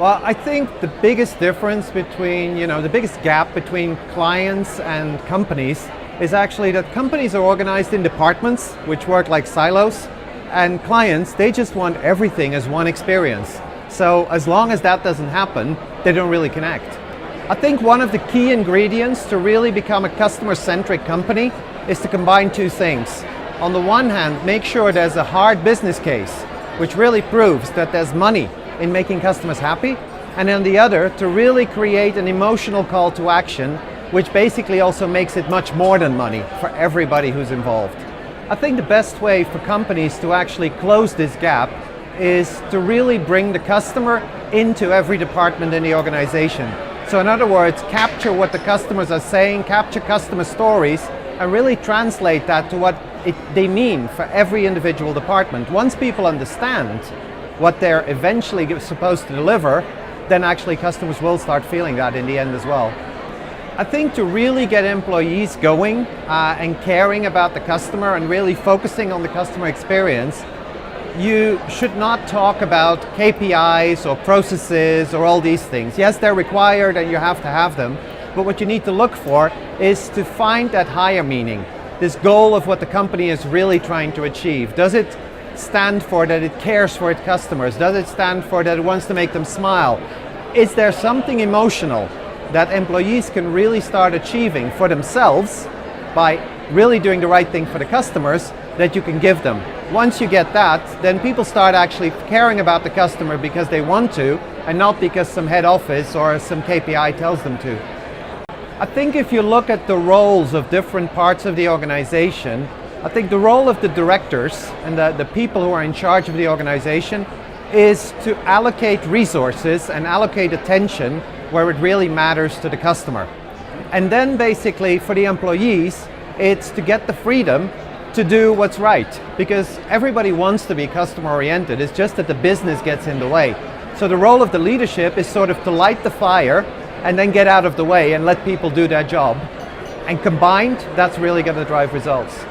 Well, I think the biggest difference between, the biggest gap between clients and companies is actually that companies are organized in departments which work like silos, and clients, they just want everything as one experience. So as long as that doesn't happen, they don't really connect. I think one of the key ingredients to really become a customer-centric company is to combine two things. On the one hand, make sure there's a hard business case, which really proves that there's money in making customers happy, and on the other, to really create an emotional call to action, which basically also makes it much more than money for everybody who's involved. I think the best way for companies to actually close this gap is to really bring the customer into every department in the organization. So in other words, capture what the customers are saying, capture customer stories, and really translate that to what they mean for every individual department. Once people understand what they're eventually supposed to deliver, then actually customers will start feeling that in the end as well. I think to really get employees going and caring about the customer and really focusing on the customer experience, you should not talk about KPIs or processes or all these things. Yes, they're required and you have to have them, but what you need to look for is to find that higher meaning, this goal of what the company is really trying to achieve. Does it stand for that it cares for its customers? Does it stand for that it wants to make them smile? Is there something emotional that employees can really start achieving for themselves by really doing the right thing for the customers that you can give them? Once you get that, then people start actually caring about the customer because they want to, and not because some head office or some KPI tells them to. I think if you look at the roles of different parts of the organization, I think the role of the directors and the people who are in charge of the organization is to allocate resources and allocate attention where it really matters to the customer. And then basically for the employees, it's to get the freedom to do what's right, because everybody wants to be customer oriented. It's just that the business gets in the way. So the role of the leadership is sort of to light the fire and then get out of the way and let people do their job. And combined, that's really going to drive results.